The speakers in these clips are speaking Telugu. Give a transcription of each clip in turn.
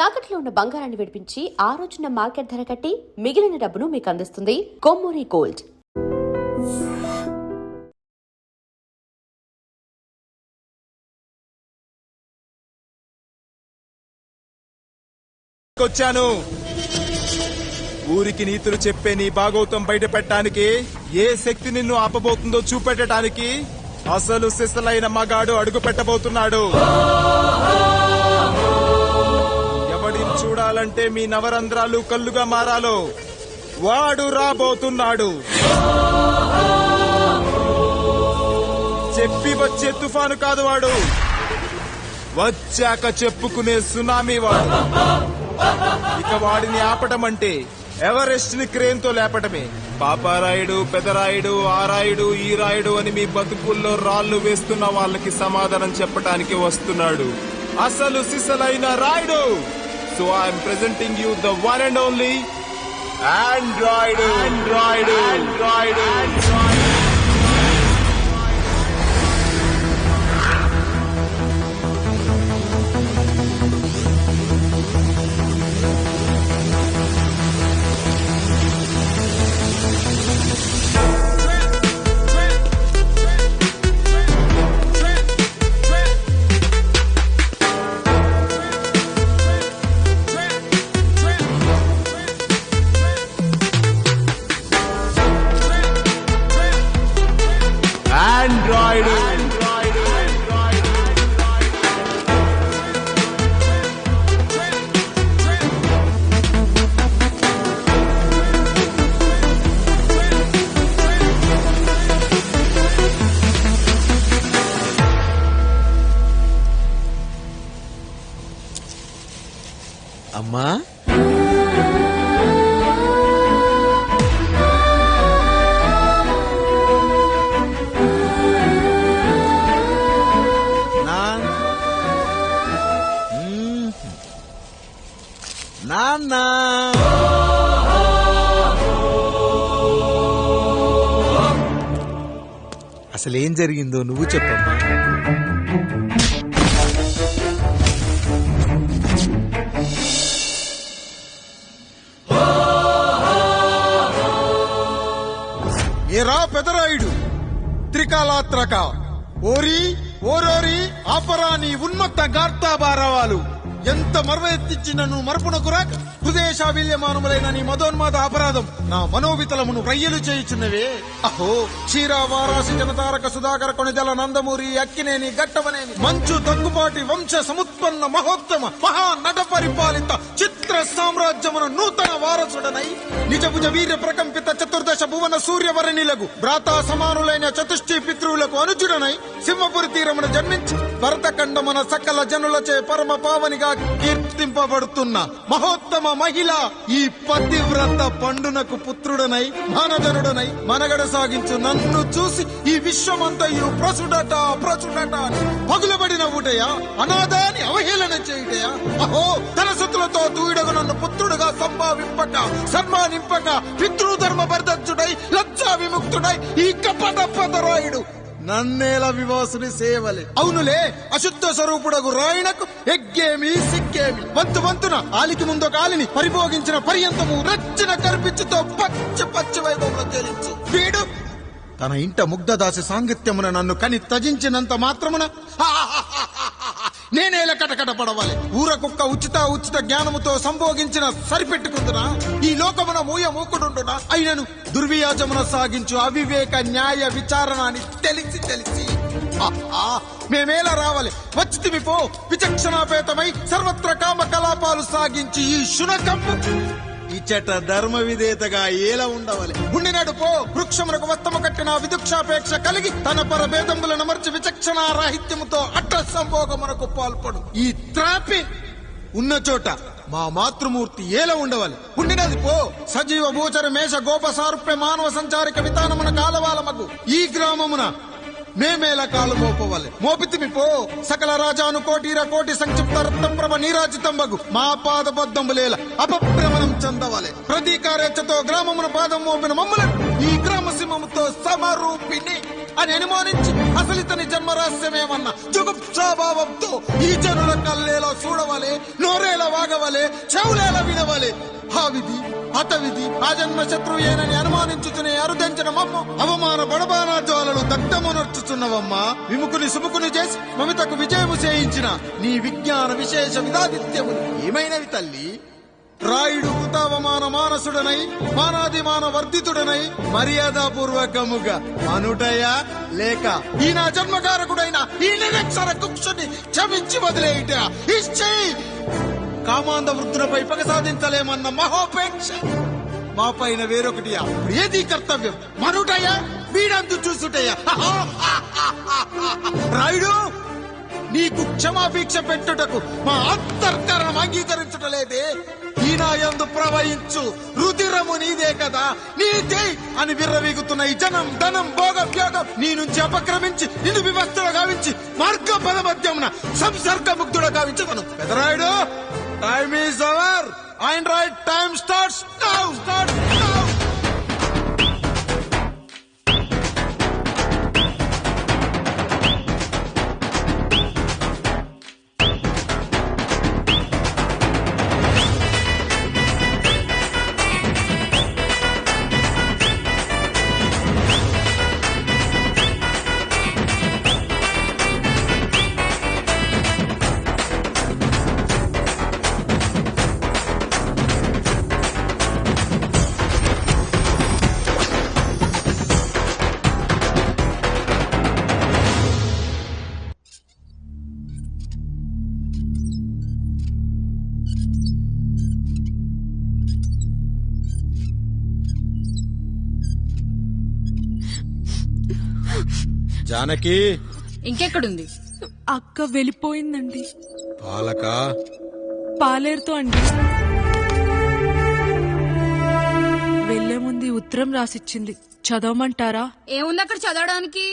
తాకట్లో ఉన్న బంగారాన్ని విడిపించి ఆ రోజున మార్కెట్ ధర కట్టి మిగిలిన డబ్బును మీకు అందిస్తుంది కొమ్మూరి గోల్డ్. వచ్చాను ఊరికి నీతులు చెప్పే నీ భాగవతం బయట పెట్టడానికి, ఏ శక్తి నిన్ను ఆపబోతుందో చూపెట్టడానికి అసలు సిసలైన మగాడు అడుగు పెట్టబోతున్నాడు. ఎవడిని చూడాలంటే మీ నవరంధ్రాలు కళ్ళుగా మారాలో వాడు రాబోతున్నాడు. చెప్పి వచ్చే తుఫాను కాదు వాడు, వచ్చాక చెప్పుకునే సునామీ వాడు. ఇక వాడిని ఆపటం అంటే ఎవరెస్ట్ ని క్రేన్ తో లేపటమే. పాపారాయుడు, పెదరాయుడు, ఆరాయుడు, ఈ రాయుడు అని మీ బతుకుల్లో రాళ్లు వేస్తున్న వాళ్ళకి సమాధానం చెప్పటానికి వస్తున్నాడు అసలు సిసలైన Rayudu. So I'm presenting you the one and only Android. అమ్మా, నాన్న అసలేం జరిగిందో నువ్వు చెప్పమ్మా. ఏరా పెదరాయుడు, త్రికాలాత్రక, ఓరి ఓరోరి ఆపరా నీ ఉన్మత్త గార్తాబారవాలు. ఎంత మర్వెత్తిచ్చిన నువ్వు మరపునకు రాక హృదయశావిల్యమానములైన నీ మదోన్మాద అపరాధం నా మనోవితలమును రయ్యలు చేయుచున్నవే. అహో క్షీర వారాసి జనతారక సుధాకర కొణిదల నందమూరి అక్కినేని గట్టవనేని మంచు దగ్గుపాటి వంశ సముత్పన్న మహోత్తమ మహా నట పరిపాలిత చిత్ర సామ్రాజ్యమున నూతన వారసుడనై నిజభుజ వీర్య ప్రకంపిత చతుర్దశ భువన సూర్యవరణిలకు భ్రాతా సమానులైన చతుష్టి పితృవులకు అనుజుడనై సింహపురి తీరమున జన్మించి భరతఖండమున సకల జనులచే పరమ పావనిగా కీర్తింపబడుతున్న మహోత్తమ మహిళ ఈ పతివ్రత పండునకు పుత్రుడనై మానజనుడనై మనగడ సాగించు నన్ను చూసి ఈ విశ్వమంతయు ప్రసుడట అని పగులబడిన ఊటయా, అనాథాన్ని అవహేళన చేయుటయా. అహో తన సుతులతో దూడగు నన్ను పుత్రుడుగా సంభావింపక సన్మానింపక పితృధర్మ బర్ధచ్చుడై లజ్జా విముక్తుడై ఈ కపట పదరాయుడు నన్నేల వివాసుని సేవలే. అవునులే, అశుద్ధ స్వరూపుడగు రాయణకు ఎగ్గేమి సిగ్గేమి. వంతున ఆలికి ముందు కాలిని పరిభోగించిన పర్యంతము రచ్చన కర్పిచ్చుతో పచ్చి వైభవంలో తేలించు వీడు తన ఇంట ముగ్ధదాసి సాంగత్యమున నన్ను కని త్యజించినంత మాత్రమున నేనేలా కటకట పడవాలి. ఊర కుక్క ఉచిత జ్ఞానముతో సంభోగించిన సరిపెట్టుకుంటున్నా ఈ లోకమున మూకుడుండునా. అయినను దుర్వ్యాజమున సాగించు అవివేక న్యాయ విచారణ అని తెలిసి మేమేలా రావాలి. వచ్చితివి పో విచక్షణాపేతమై సర్వత్ర కామ కలాపాలు సాగించి ఈ శునకమ్ము ఇచ్చట ధర్మ విధేతగా ఏలా ఉండవాలి. ఉండినాడు పో వృక్షమునకు వత్తము కట్టిన విదుక్షాపేక్ష కలిగి తన పరభేదములను మర్చి విచక్షణ రాహిత్యముతో అట్ట సంభోగమునకు పాల్పడు. ఈ త్రాపి ఉన్న చోట మా మాతృమూర్తి ఏలా ఉండవాలి. ఉండినది పో సజీవ భూచర మేష గోప సారూప్య మానవ సంచారిక విధానమున కాలవాలమగు ఈ గ్రామమున మేమేలా కాలు మోపవాలి. మోపితిమి పో సకల రాజాను కోటి సంక్షిప్త రత్నప్రభ నీరాజితంబగు మా పాదబద్ధములేల అపభ్రమణం చెందవాలి. ప్రతీకారేచ్ఛతో గ్రామమున పాదం మోపిన మమ్మలను ఈ గ్రామ సింహంతో సమరూపిణి అని అనుమానించి అసలు ఇతని జన్మరహస్యమేమన్నా జుగుప్సాభావంతో ఈ జనుల కల్లేలా చూడవలే, నోరేలా వాగవలే, చెవులేలా వినవలే. ఆ విధి హతవిధి ఆ జన్మ శత్రుయేనని అనుమానించుచునే అరుదంచిన మమ్మ అవమాన బడబానా జ్వాలలు దగ్ధమునర్చుచున్నవమ్మా. విముకుని సుముకుని చేసి మమితకు విజయము చేయించిన నీ విజ్ఞాన విశేష విధాదిత్యములు ఏమైనవి తల్లి? రాయుడు కృతావమాన మానసుడనై మానాదిమాన వర్ధితుడనై మర్యాదాపూర్వకముగా అనుటయా లేక ఈ నా జన్మకారకుడైన ఈ నిరక్షర కుక్షుని క్షమించి వదిలేయుట ఇచ్చేయి. కామాంధ వృద్ధులపై పగ సాధించలేమన్న మహోపేక్ష మా పైన వేరొకటి ఏది కర్తవ్యం? మనుటయా వీడంతు చూసుటయా? రాయుడు, నీకు క్షమాభిక్ష పెట్టుటకు మా అంతర్కరణం అంగీకరించటలేదే. ఈనాయందు ప్రవహించు రుధిరము నీదే కదా, నీదే అని విర్రవీగుతున్న ఈ జనం ధనం భోగ వ్యోగం నీ నుంచి అపక్రమించి నిన్ను వివస్థలు గావించి మార్గ పద మధ్యమున సంసర్గ ముగ్ధుడ గావించదను. Pedarayudu, time is over and right time starts now. Janaki ఇంకెక్కడుంది? అక్క వెళ్ళిపోయిందండి. పాలక పాలేరుతో అండి. వెళ్లే ముందు ఉత్తరం రాసిచ్చింది, చదవమంటారా? ఏముంది అక్కడ చదవడానికి?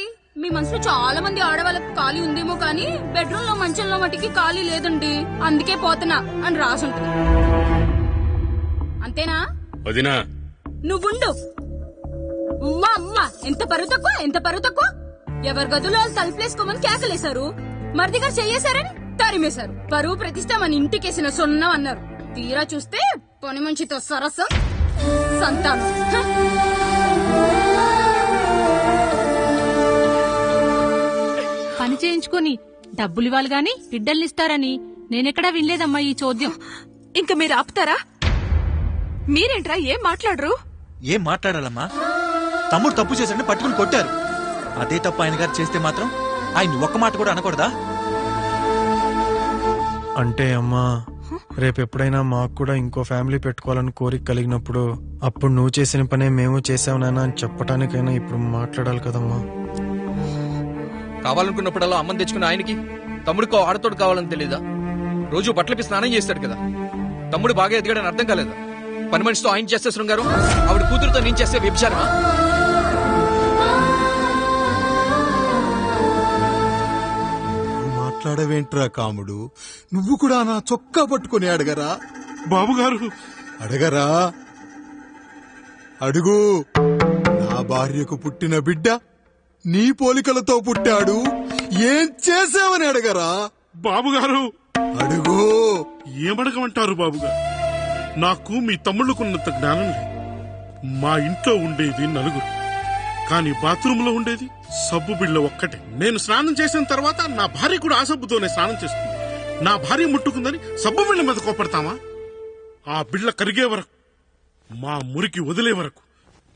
మీ మనసులో చాలా మంది ఆడవాళ్ళకి ఖాళీ ఉందేమో కానీ బెడ్రూమ్ లో మంచంలో మట్టికి ఖాళీ లేదండి, అందుకే పోతున్నా అని రాసుంటది. అంతేనా వదినా? నువ్వుండు. ఉమ్మా అమ్మా, ఎంత పరువు తక్కువ, ఎంత పరువు తక్కువ. ఎవరి గదులో వాళ్ళు తలుపులేసుకోమని కేకలేశారు, మరిదిగా చెయ్యేశారని తరిమేశారు. పరువు ప్రతిష్ట మన ఇంటికేసిన సొన్నం అన్నారు. తీరా చూస్తే పని మంచితో సరసం సంతానం. పని చేయించుకొని డబ్బులు ఇవ్వాలి గాని బిడ్డల్నిస్తారని నేనెక్కడా వినలేదమ్మా ఈ చోద్యం. ఇంకా మీరు ఆపుతారా? మీరేంట్రా ఏం మాట్లాడరు? ఏం మాట్లాడాలమ్మా? తమ్ముడు తప్పు చేశాడని పట్టుకుని కొట్టారు. అదే తప్పు ఆయన గారు చేస్తే మాత్రం ఆయన ఒక్క మాట కూడా అనకూడదా? అంటే అమ్మా, రేపెప్పుడైనా మాకు కూడా ఇంకో ఫ్యామిలీ పెట్టుకోవాలని కోరిక కలిగినప్పుడు అప్పుడు నువ్వు చేసిన పనే మేము చేసావు నాన్న అని చెప్పటానికైనా ఇప్పుడు మాట్లాడాలి కదమ్మా. కావాలనుకున్నప్పుడల్లా అమ్మని తెచ్చుకున్న ఆయనకి తమ్ముడికో ఆడతోడు కావాలని తెలీదా? రోజు బట్టలపి స్నానం చేస్తాడు కదా. తమ్ముడు బాగా ఎదిగాడని అర్థం కాలేదా? పని మనిషితో ఆయన చేస్తే శృంగారం, ఆవిడ కూతురుతో నేను చేస్తే వ్యభిచారమా? మాట్లాడవేంట్రా కాముడు? నువ్వు కూడా నా చొక్కా పట్టుకుని అడగరా? బాబుగారు అడగరా? అడుగు. నా భార్యకు పుట్టిన బిడ్డ నీ పోలికలతో పుట్టాడు, ఏం చేసావని అడగరా? బాబుగారు అడుగు. ఏమడగమంటారు బాబుగారు? నాకు మీ తమ్ముళ్ళకున్నంత జ్ఞానం లేదు. మా ఇంట్లో ఉండేది నలుగురు, కానీ బాత్రూమ్ లో ఉండేది సబ్బు బిళ్ళ ఒక్కటే. నేను స్నానం చేసిన తర్వాత నా భార్య కూడా ఆ సబ్బుతోనే స్నానం చేస్తుంది. నా భార్య ముట్టుకుందని సబ్బు బిళ్ళ మీద కోపడతామా? ఆ బిళ్ళ కరిగే వరకు, మా మురికి వదిలే వరకు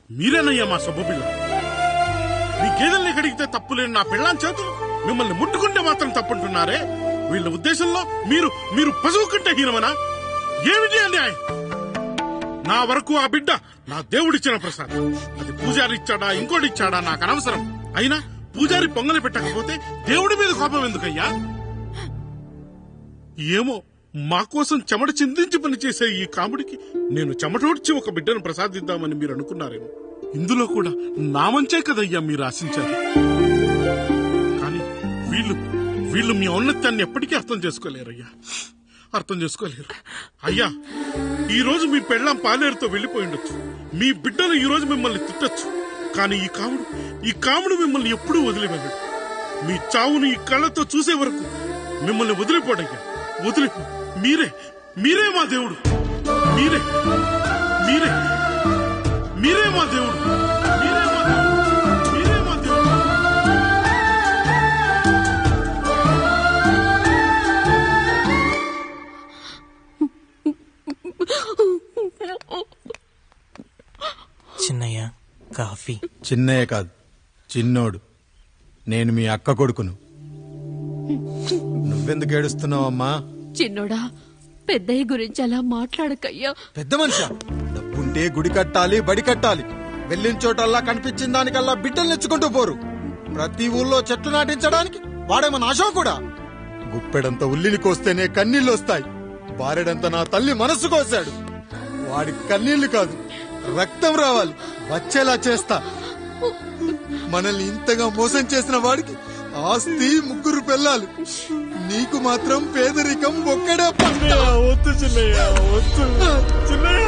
మీరేనయ్యా మా సబ్బు బిళ్ళ. మీ గేదెల్ని కడిగితే తప్పులేని నా పిల్లాని చేతులు మిమ్మల్ని ముట్టుకుంటే మాత్రం తప్పుంటున్నారే. వీళ్ళ ఉద్దేశంలో మీరు మీరు పశువు కంటే హీనమనా? ఏమిటి అన్యాయం? నా వరకు ఆ బిడ్డ నా దేవుడిచ్చిన ప్రసాదం. అది పూజారి ఇచ్చాడా ఇంకోటిచ్చాడా నాకు అనవసరం. అయినా పూజారి పొంగలి పెట్టకపోతే దేవుడి మీద కోపం ఎందుకయ్యా? ఏమో, మా కోసం చెమట చిందించి పనిచేసే ఈ కాముడికి నేను చెమటోడ్చి ఒక బిడ్డను ప్రసాదిద్దామని మీరు అనుకున్నారేమో. ఇందులో కూడా నా మంచే కదయ్యా మీరు ఆశించారు. కానీ వీళ్ళు మీ ఔన్నత్యాన్ని ఎప్పటికీ అర్థం చేసుకోలేరయ్యా, అర్థం చేసుకోలేరు. అయ్యా, ఈ రోజు మీ పెళ్ళాం పాలేరుతో వెళ్లిపోయి ఉండొచ్చు, మీ బిడ్డలు ఈ రోజు మిమ్మల్ని తిట్టొచ్చు, కానీ ఈ కాముడు మిమ్మల్ని ఎప్పుడూ వదిలి వెళ్ళడు. మీ చావును ఈ కళ్ళతో చూసే వరకు మిమ్మల్ని వదిలిపోడయ్యా, వదిలిపో. మీరే మా దేవుడు, మీరే మీరే మీరే మా దేవుడు, మీరే మా దేవుడు, మీరే మా దేవుడు. చిన్నయ్య కాఫీ. చిన్నయ్య కాదు, చిన్నోడు. నేను మీ అక్క కొడుకును. నువ్వెందుకు ఏడుస్తున్నావమ్మా? చిన్నోడా, పెద్దయ్య గురించి అలా మాట్లాడకయ్యా. పెద్ద మనిషి, డబ్బుంటే గుడి కట్టాలి, బడి కట్టాలి. వెళ్ళిన చోటల్లా కనిపించిన దానికల్లా బిడ్డలు నెచ్చుకుంటూ పోరు. ప్రతి ఊళ్ళో చెట్లు నాటించడానికి వాడేమన్నా ఆశ కూడా. గుప్పెడంత ఉల్లిని కోస్తేనే కన్నీళ్లు వస్తాయి. బారెడంత నా తల్లి మనసు కోసాడు. వాడి కన్నీళ్లు కాదు, రక్తం రావాలి, వచ్చేలా చేస్తా. మనల్ని ఇంతగా మోసం చేసిన వాడికి ఆస్తి 3 పిల్లలు, నీకు మాత్రం పేదరికం ఒక్కడే. వద్దు చిన్నయ్య, వద్దు చిన్నయ్య.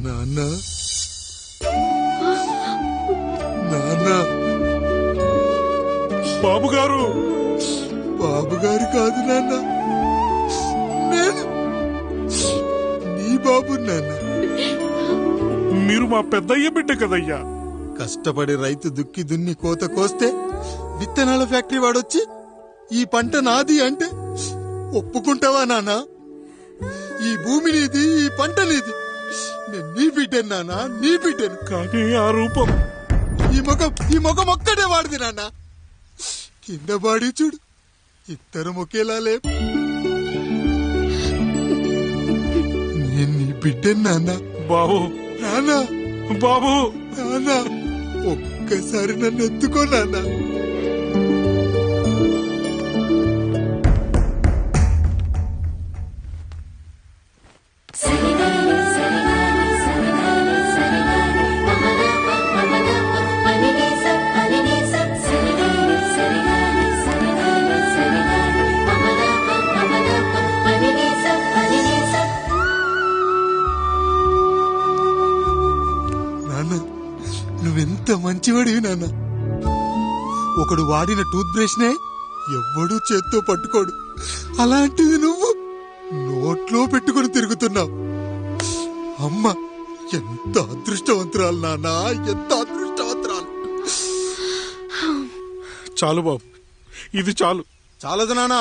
నాన్న, నాన్న. బాబుగారు, బాబుగారు కాదు నాన్న, నేను నీ బాబు నాన్న. మీరు మా పెద్దయ్య బిడ్డ కదయ్యా. కష్టపడి రైతు దుక్కి దున్ని కోత కోస్తే విత్తనాల ఫ్యాక్టరీ వాడొచ్చి ఈ పంట నాది అంటే ఒప్పుకుంటావా నాన్న? ఈ భూమి నీది, ఈ పంట నీది. నేను నీ బిడ్డను నాన్న, నీ బిడ్డను. కానీ ఆ రూపం, ఈ ముఖం ఒక్కడే వాడిది నాన్న. కింద బాడీ చూడు, ఇద్దరం ఒకేలా లేవు. నేను నీ బిడ్డను నాన్న. బాబు, నాన్న, బాబు, నాన్న, ఒక్కసారి నన్ను ఎత్తుకో నాన్న. నువ్వెంత మంచివాడివి నాన్న. ఒకడు వాడిన టూత్ బ్రష్ నే ఎవ్వడూ చేత్తో పట్టుకోడు. అలాంటిది నువ్వు నోట్లో పెట్టుకుని తిరుగుతున్నావు. అమ్మ ఎంత అదృష్టవంతురాలు నాన్న, ఎంత అదృష్టవంతురాలు. చాలు బాబు, ఇది చాలు. చాలదు నాన్న,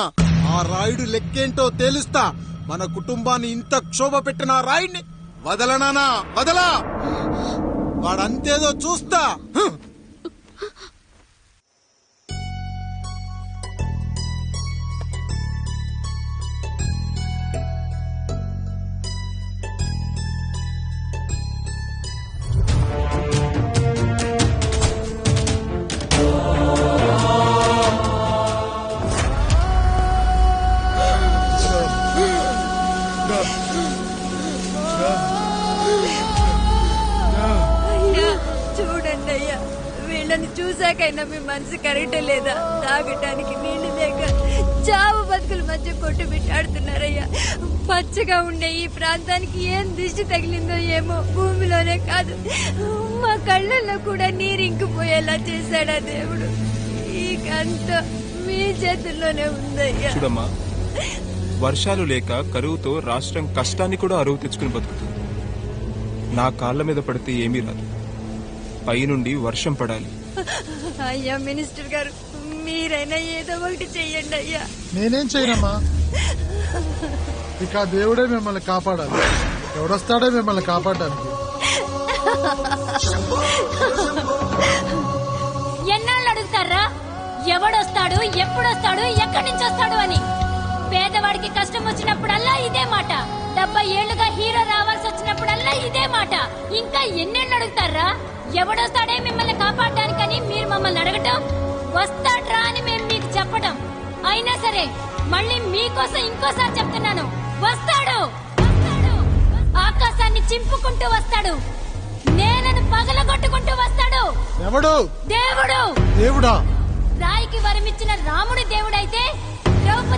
ఆ రాయుడు లెక్కేంటో తేలుస్తా. మన కుటుంబాన్ని ఇంత క్షోభ పెట్టిన ఆ రాయుడిని వదలనానా, వదలా. వాడంతేదో చూస్తా. చూడండి అయ్యా, వీళ్ళని చూసాకైనా మీ మనసు కరెక్ట్ లేదా? తాగటానికి నీళ్లు లేక చావు బతుకుల మధ్య కొట్టు బిట్టాడుతున్నారయ్యా. పచ్చగా ఉండే ఈ ప్రాంతానికి ఏం దిష్టి తగిలిందో ఏమో. భూమిలోనే కాదు, మా కళ్ళల్లో కూడా నీరు ఇంకిపోయేలా చేశాడా దేవుడు. ఇకంత మీ చేతుల్లోనే ఉందయ్యా. చూడమ్మా, వర్షాలు లేక కరువుతో రాష్ట్రం కష్టాన్ని కూడా అరువు తెచ్చుకుని బతుకుతుంది. నా కాళ్ళ మీద పడితే ఏమీ రాదు, పైనుండి వర్షం పడాలి. అయ్యా మినిస్టర్ గారు, మీరైనా ఏదో ఒకటి చెయ్యండి అయ్యా. నేనేం చేయనమ్మా, ఇక దేవుడే మిమ్మల్ని కాపాడాలి. ఎవడొస్తాడో మిమ్మల్ని కాపాడడానికి. ఎన్నాళ్ళు అడుగుతారా ఎవడొస్తాడు, ఎప్పుడొస్తాడు, ఎక్కడి నుంచి వస్తాడు అని? పేదవాడికి కష్టం వచ్చినప్పుడల్లా ఇదే మాట. 70 ఏళ్లుగా హీరో రావాల్సి వచ్చినప్పుడల్లా ఇదే మాట. ఇంకా ఎన్నెళ్ళు అడుగుతారా? ఎవడొస్తాడే మిమ్మల్ని కాపాడడానికని మీరు మమ్మల్ని అడగటం, వస్తాడ్రా అని మేము మీకు చెప్పడం. అయినా సరే మళ్ళీ మీకోసం ఇంకోసారి చెప్తున్నాను, వస్తాడు. ఆకాశాన్ని చింపుకుంటూ వస్తాడు, నేలను పగలగొట్టుకుంటూ వస్తాడు. ఎవడు? దేవుడు. దేవుడా? రాయికి వరమిచ్చిన రాముడి దేవుడైతే ద్రౌపది